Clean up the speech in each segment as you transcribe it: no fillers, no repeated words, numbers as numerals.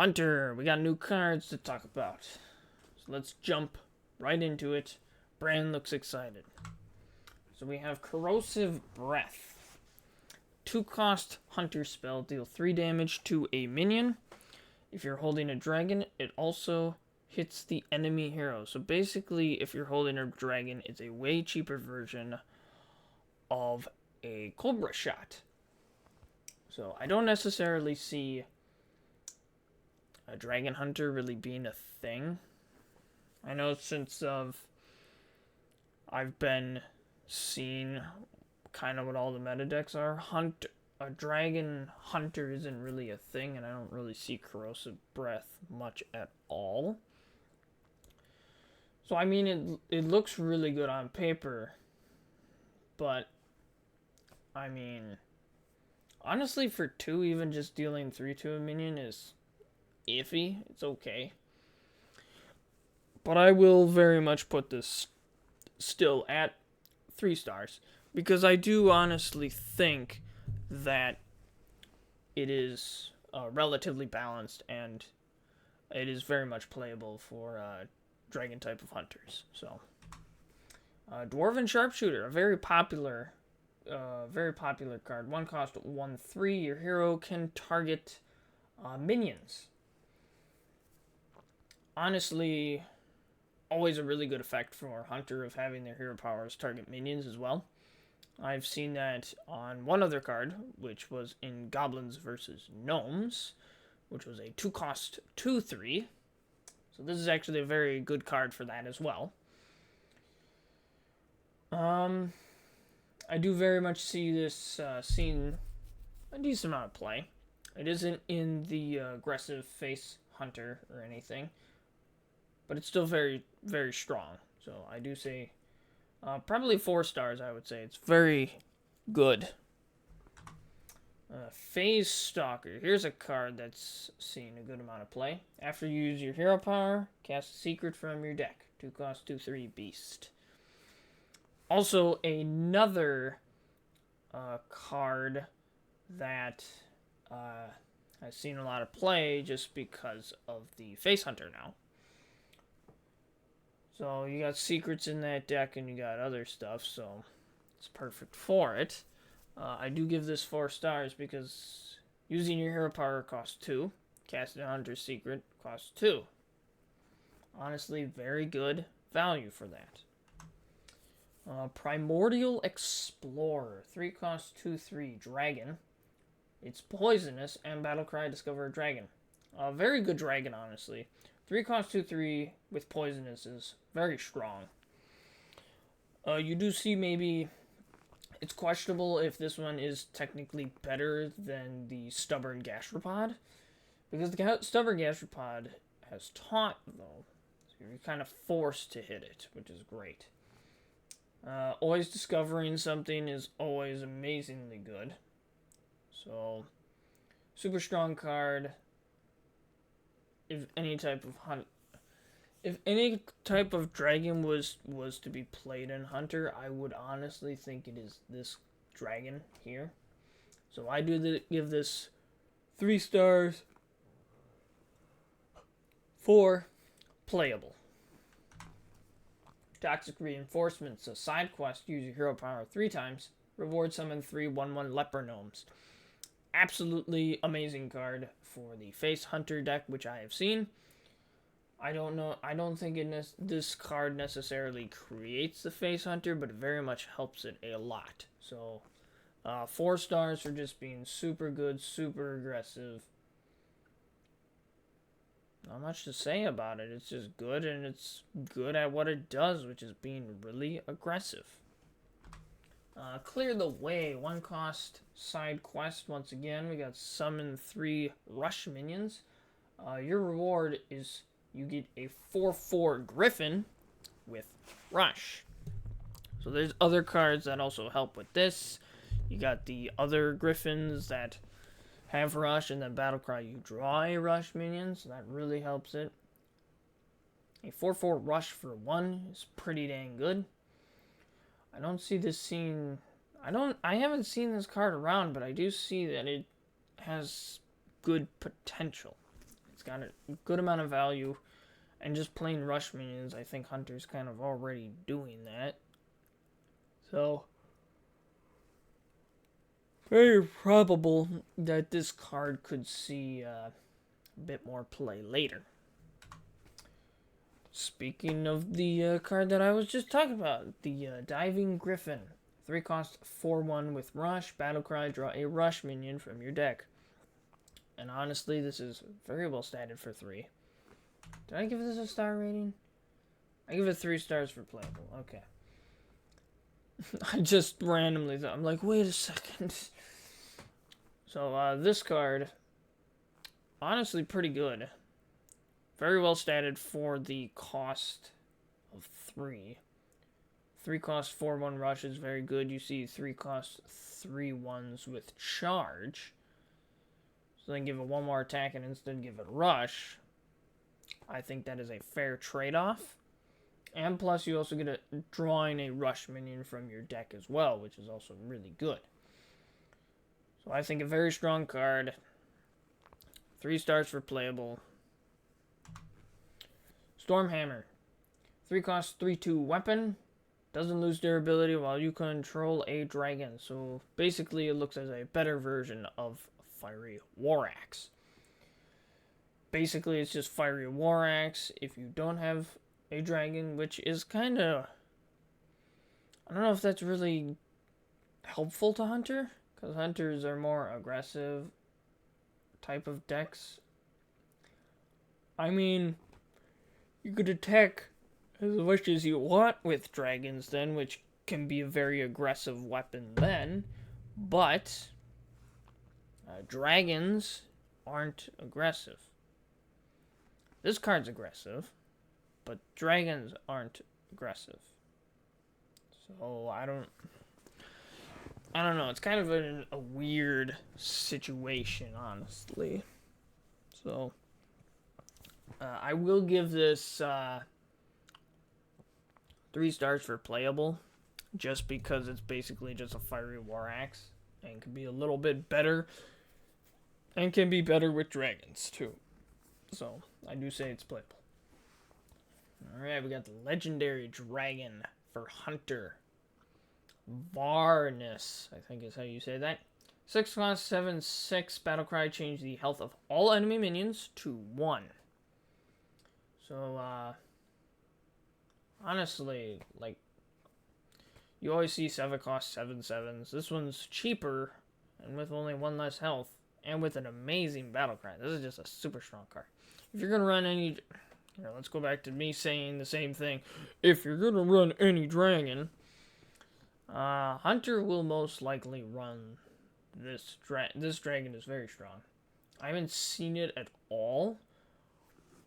Hunter, we got new cards to talk about. So let's jump right into it. Brand looks excited. So we have Corrosive Breath. 2-cost Hunter spell, deal 3 damage to a minion. If you're holding a dragon, it also hits the enemy hero. So basically, if you're holding a dragon, it's a way cheaper version of a Cobra shot. So I don't necessarily see a dragon hunter really being a thing. I know since I've been seeing kind of what all the meta decks are, a dragon hunter isn't really a thing, and I don't really see Corrosive Breath much at all. So I mean, it looks really good on paper, but I mean, honestly, for 2, even just dealing 3 to a minion is iffy. It's okay. But I will very much put this still at 3 stars, because I do honestly think that it is relatively balanced, and it is very much playable for dragon type of hunters. So, Dwarven Sharpshooter, a very popular card. 1 cost, 1/3. Your hero can target minions. Honestly, always a really good effect for Hunter of having their hero powers target minions as well. I've seen that on one other card, which was in Goblins versus Gnomes, which was a 2-cost 2/3. So this is actually a very good card for that as well. I do very much see this seeing a decent amount of play. It isn't in the aggressive face hunter or anything, but it's still very, very strong. So I do say probably 4 stars, I would say. It's very good. Faes Stalker. Here's a card that's seen a good amount of play. After you use your hero power, cast a secret from your deck. 2-cost 2/3 beast. Also, another card that has seen a lot of play just because of the Face Hunter now. So you got secrets in that deck and you got other stuff, so it's perfect for it. I do give this 4 stars because using your hero power costs 2. Casting a Hunter's Secret costs 2. Honestly, very good value for that. Primordial Explorer. 3-cost 2/3 dragon. It's poisonous, and Battlecry, discover a dragon. A very good dragon, honestly. 3-cost 2/3 with poisonous is very strong. You do see maybe it's questionable if this one is technically better than the Stubborn Gastropod, because the Stubborn Gastropod has taunt, though. So you're kind of forced to hit it, which is great. Always discovering something is always amazingly good. So, super strong card. If any type of dragon was to be played in Hunter, I would honestly think it is this dragon here. So I do give this 3 stars for playable. Toxic Reinforcements, a side quest. Use your hero power 3 times. Reward summon 3 1/1 leper gnomes. Absolutely amazing card for the Face Hunter deck, which I have seen. I don't think this card necessarily creates the Face Hunter, but it very much helps it a lot. So, 4 stars for just being super good, super aggressive. Not much to say about it. It's just good, and it's good at what it does, which is being really aggressive. Clear the Way. 1-cost side quest. Once again, we got summon 3 rush minions. Your reward is you get a 4/4 griffin with rush. So there's other cards that also help with this. You got the other griffins that have rush, and then Battlecry, you draw a rush minion, so that really helps it. A 4/4 rush for 1 is pretty dang good. I don't see this scene. I haven't seen this card around, but I do see that it has good potential. It's got a good amount of value. And just plain rush minions, I think Hunter's kind of already doing that. So, very probable that this card could see a bit more play later. Speaking of the card that I was just talking about, the Diving Griffin. 3 cost 4/1 with Rush. Battlecry, draw a Rush minion from your deck. And honestly, this is very well statted for 3. Did I give this a star rating? I give it 3 stars for playable. Okay. I just randomly thought, I'm like, wait a second. So, this card, honestly pretty good. Very well statted for the cost of 3. 3 cost 4/1 rush is very good. You see 3 cost 3/1s with charge. So then give it 1 more attack and instead give it rush. I think that is a fair trade-off. And plus you also get a drawing a rush minion from your deck as well, which is also really good. So I think a very strong card. 3 stars for playable. Stormhammer. 3 cost 3/2 weapon. Doesn't lose durability while you control a dragon. So basically it looks as a better version of Fiery War Axe. Basically it's just Fiery War Axe if you don't have a dragon, which is kind of... I don't know if that's really helpful to Hunter, because Hunters are more aggressive type of decks. I mean, you could attack as much as you want with dragons then, which can be a very aggressive weapon then, but dragons aren't aggressive. This card's aggressive, but dragons aren't aggressive. So I don't know. It's kind of a weird situation, honestly. So I will give this 3 stars for playable, just because it's basically just a Fiery War Axe and can be a little bit better, and can be better with dragons too. So I do say it's playable. Alright, we got the Legendary Dragon for Hunter. Varnus, I think is how you say that. 6 cost 7/6. Battlecry, change the health of all enemy minions to 1. So, honestly, like, you always see 7 cost 7/7s. This one's cheaper, and with only 1 less health, and with an amazing battlecry. This is just a super strong card. If you're going to run any... Here, let's go back to me saying the same thing. If you're going to run any dragon, Hunter will most likely run this this dragon is very strong. I haven't seen it at all,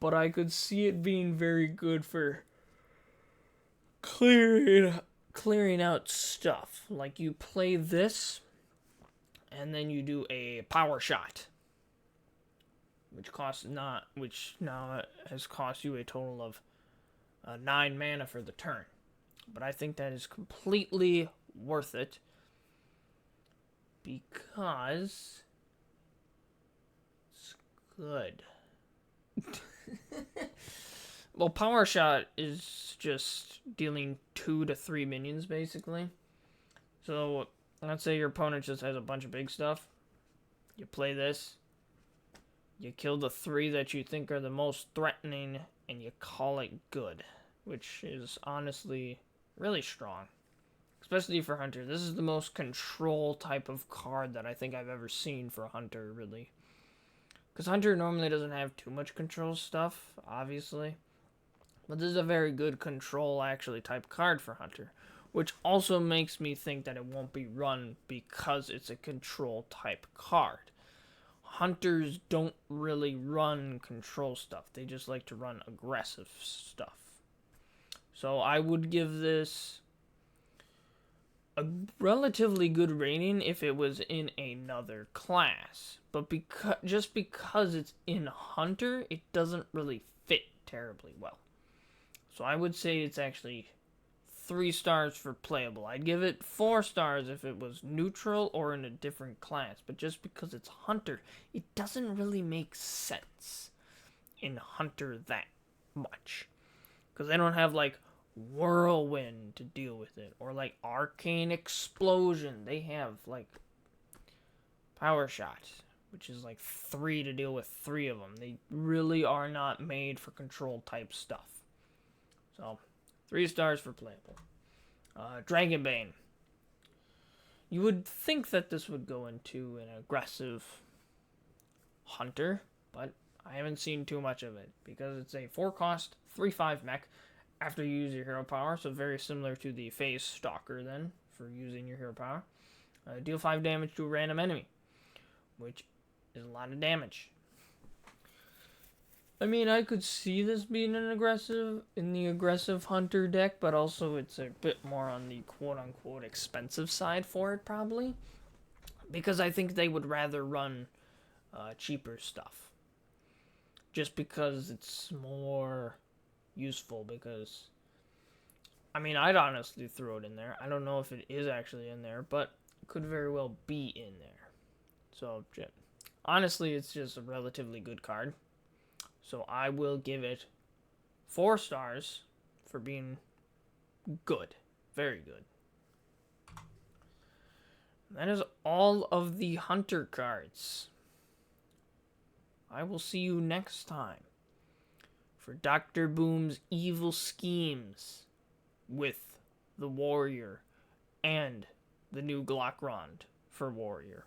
but I could see it being very good for clearing out stuff. Like you play this, and then you do a power shot, which now has cost you a total of 9 mana for the turn. But I think that is completely worth it, because it's good. Well, Power Shot is just dealing 2 to 3 minions, basically. So, let's say your opponent just has a bunch of big stuff. You play this. You kill the 3 that you think are the most threatening, and you call it good. Which is honestly really strong. Especially for Hunter. This is the most control type of card that I think I've ever seen for Hunter, really. Because Hunter normally doesn't have too much control stuff, obviously. But this is a very good control, actually, type card for Hunter. Which also makes me think that it won't be run because it's a control type card. Hunters don't really run control stuff. They just like to run aggressive stuff. So I would give this a relatively good rating if it was in another class. But just because it's in Hunter, it doesn't really fit terribly well. So I would say it's actually 3 stars for playable. I'd give it 4 stars if it was neutral or in a different class. But just because it's Hunter, it doesn't really make sense. in Hunter that much. Because they don't have, like, Whirlwind to deal with it. Or, like, Arcane Explosion. They have, like, Power Shot, which is, like, 3 to deal with 3 of them. They really are not made for control type stuff. So, 3 stars for playable. Dragonbane. You would think that this would go into an aggressive hunter, but I haven't seen too much of it because it's a 4-cost, 3/5 mech after you use your hero power, so very similar to the Faes Stalker then for using your hero power. Deal 5 damage to a random enemy, which is a lot of damage. I mean, I could see this being in the aggressive hunter deck, but also it's a bit more on the quote-unquote expensive side for it, probably. Because I think they would rather run cheaper stuff. Just because it's more useful, because... I mean, I'd honestly throw it in there. I don't know if it is actually in there, but it could very well be in there. So, honestly, it's just a relatively good card. So I will give it 4 stars for being good. Very good. That is all of the Hunter cards. I will see you next time for Dr. Boom's evil schemes with the Warrior and the new Glockrond for Warrior.